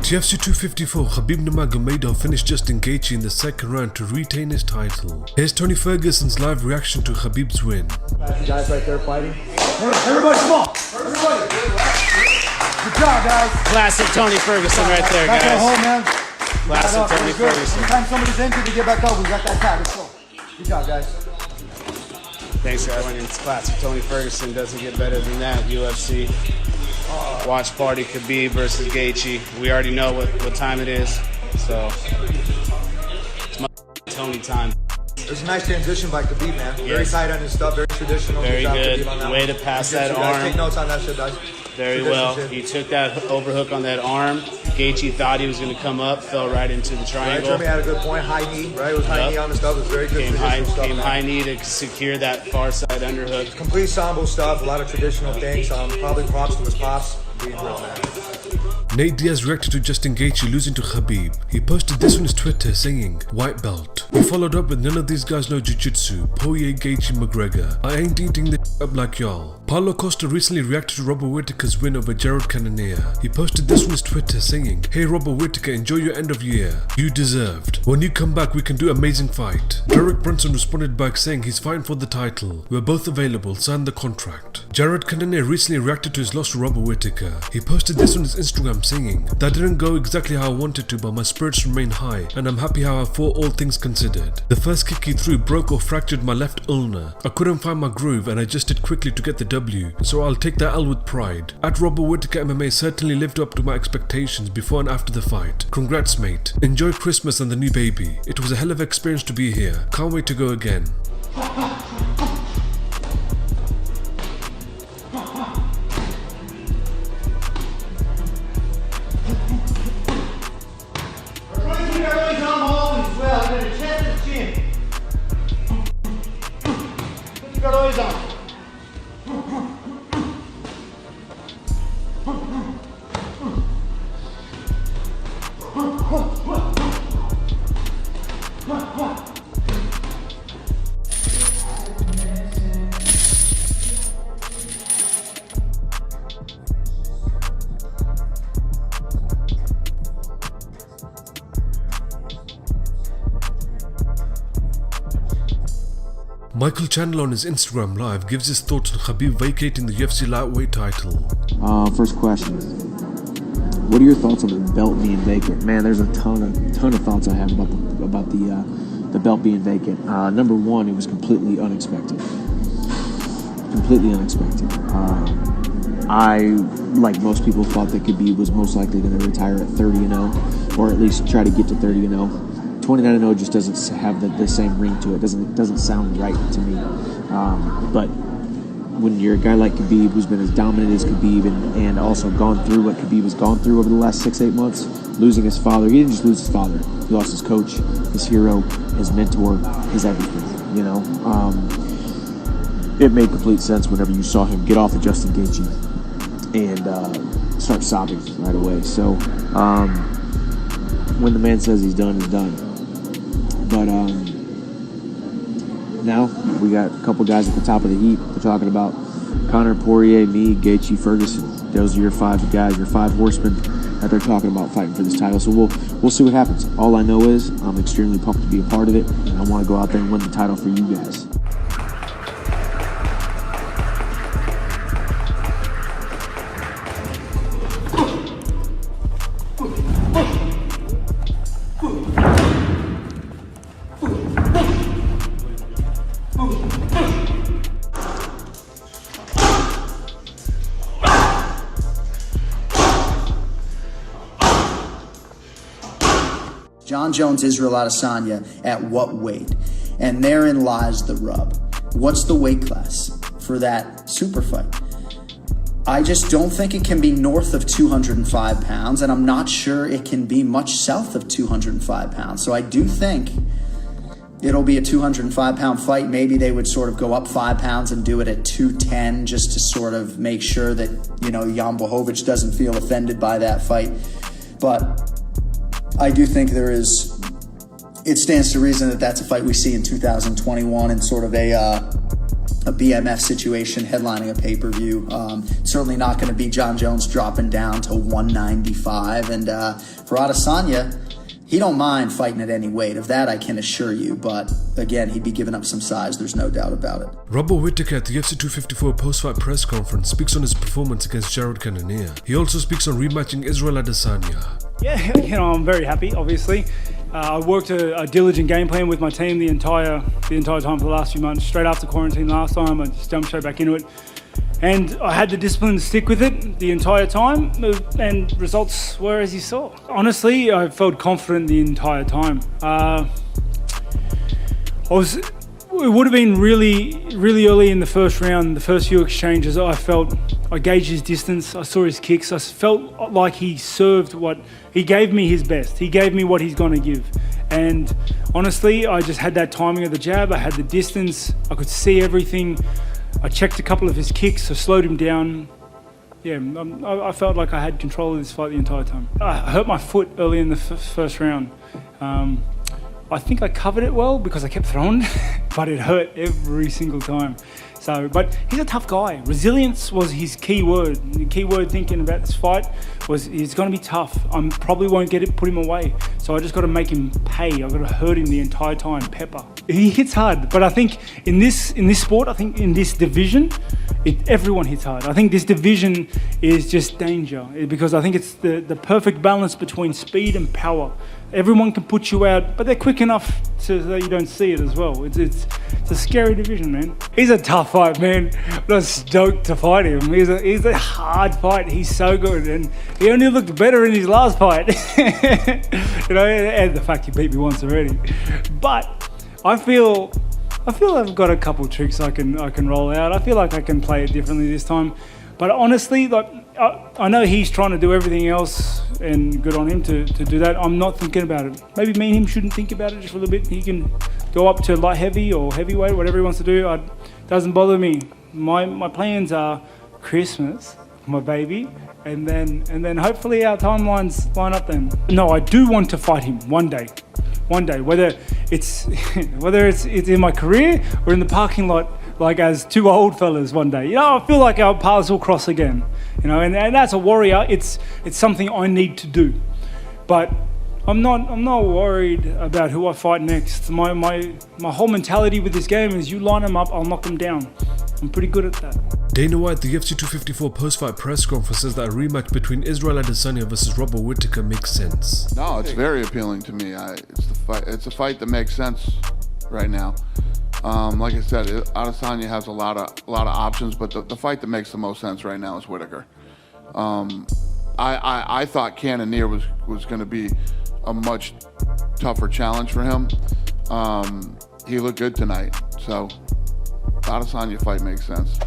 At UFC 254, Khabib Nurmagomedov finished Justin Gaethje in the second round to retain his title. Here's Tony Ferguson's live reaction to Khabib's win. Guys right there fighting. Everybody, come on! Everybody! Good job, guys. Classic Tony Ferguson right there, guys. Back that hole, man. Classic Tony Ferguson. Anytime somebody's injured, you get back up. We got that tag. Let's go. Good job, guys. Thanks, guys. It's classic Tony Ferguson. Doesn't get better than that. UFC. Watch party Khabib versus Gaethje. We already know what time it is, so it's my Tony time. It was a nice transition by Khabib, man. Yes. Very tight on his stuff, very traditional. Very good. Way to pass that arm. Take notes on that shit, guys. Very well. He took that overhook on that arm. Gaethje thought he was going to come up, fell right into the triangle. Jeremy had a good point. High knee, right? It was high knee on the stuff. It was very good. Came high knee to secure that far side underhook. Complete sambo stuff. A lot of traditional things. Probably props to his pops. Being real, man. Nate Diaz reacted to Justin Gaethje losing to Khabib. He posted this on his Twitter saying, "White belt." He followed up with, "None of these guys know jiu-jitsu. Poirier, Gaethje, McGregor. I ain't eating the up like y'all." Paulo Costa recently reacted to Robert Whittaker's win over Jarred Canonnier. He posted this on his Twitter saying, "Hey Robert Whittaker, enjoy your end of year. You deserved. When you come back, we can do amazing fight." Brunson responded back saying he's fighting for the title. "We're both available. Sign the contract." Jarred Canonnier recently reacted to his loss to Robert Whittaker. He posted this on his Instagram saying, "That didn't go exactly how I wanted to, but my spirits remain high and I'm happy how I fought all things considered. The first kick he threw broke or fractured my left ulnar. I couldn't find my groove and I adjusted quickly to get the W, so I'll take that L with pride. At Robert Whittaker MMA certainly lived up to my expectations before and after the fight. Congrats mate. Enjoy Christmas and the new baby. It was a hell of an experience to be here. Can't wait to go again." Michael Chandler on his Instagram live gives his thoughts on Khabib vacating the UFC Lightweight title. First question. What are your thoughts on the belt being vacant? Man, there's a ton of thoughts I have about the belt being vacant. Number one, it was completely unexpected. Completely unexpected. I, like most people, thought that Khabib was most likely going to retire at 30-0, or at least try to get to 30-0. 29-0 just doesn't have the same ring to it. Doesn't sound right to me. But when you're a guy like Khabib, who's been as dominant as Khabib, and also gone through what Khabib has gone through over the last 6-8 months, losing his father. He didn't just lose his father. He lost his coach, his hero, his mentor, his everything. You know, it made complete sense whenever you saw him get off of Justin Gaethje and start sobbing right away. So when the man says he's done, he's done. But now we got a couple guys at the top of the heap. We're talking about Conor, Poirier, me, Gaethje, Ferguson. Those are your five guys, your five horsemen that they're talking about fighting for this title. So we'll see what happens. All I know is I'm extremely pumped to be a part of it, and I want to go out there and win the title for you guys. Jon Jones, Israel Adesanya at what weight? And therein lies the rub. What's the weight class for that super fight? I just don't think it can be north of 205 pounds, and I'm not sure it can be much south of 205 pounds. So I do think it'll be a 205-pound fight. Maybe they would sort of go up 5 pounds and do it at 210 just to sort of make sure that, you know, Jan Blachowicz doesn't feel offended by that fight. But I do think it stands to reason that that's a fight we see in 2021 in sort of a a BMF situation headlining a pay-per-view. Certainly not going to be Jon Jones dropping down to 195. And for Adesanya, he don't mind fighting at any weight. Of that, I can assure you. But again, he'd be giving up some size. There's no doubt about it. Robert Whittaker at the UFC 254 post-fight press conference speaks on his performance against Jarred Canonnier. He also speaks on rematching Israel Adesanya. Yeah, I'm very happy, obviously. I worked a diligent game plan with my team the entire time for the last few months. Straight after quarantine last time, I just jumped straight back into it. And I had the discipline to stick with it the entire time, and results were as you saw. Honestly, I felt confident the entire time. It would have been really early in the first round, the first few exchanges. I gauged his distance, I saw his kicks, I felt like he served he gave me his best. He gave me what he's gonna give. And honestly, I just had that timing of the jab, I had the distance, I could see everything. I checked a couple of his kicks, I slowed him down. Yeah, I felt like I had control of this fight the entire time. I hurt my foot early in the first round. I think I covered it well because I kept throwing, but it hurt every single time. But he's a tough guy. Resilience was his key word. The key word thinking about this fight was he's going to be tough. I probably won't put him away. So I just got to make him pay. I've got to hurt him the entire time, pepper. He hits hard, but I think in this sport, I think in this division, everyone hits hard. I think this division is just danger because I think it's the perfect balance between speed and power. Everyone can put you out, but they're quick enough so that you don't see it as well. It's a scary division, man. He's a tough fight, man. But I'm stoked to fight him. He's a hard fight. He's so good, and he only looked better in his last fight. And the fact he beat me once already. But I feel I've got a couple tricks I can roll out. I feel like I can play it differently this time. But honestly, I know he's trying to do everything else, and good on him to do that. I'm not thinking about it. Maybe me and him shouldn't think about it just for a little bit. He can go up to light heavy or heavyweight, whatever he wants to do. It doesn't bother me. My plans are Christmas, my baby, and then hopefully our timelines line up then. No, I do want to fight him one day, whether it's in my career or in the parking lot, like as two old fellas one day. I feel like our paths will cross again. And as a warrior, it's something I need to do. But I'm not worried about who I fight next. My whole mentality with this game is you line them up, I'll knock them down. I'm pretty good at that. Dana White, the UFC 254 post-fight press conference, says that a rematch between Israel Adesanya versus Robert Whittaker makes sense. No, it's very appealing to me. It's a fight that makes sense right now. Like I said, Adesanya has a lot of options, but the fight that makes the most sense right now is Whittaker. I thought Cannonier was going to be a much tougher challenge for him. He looked good tonight, so the Adesanya fight makes sense.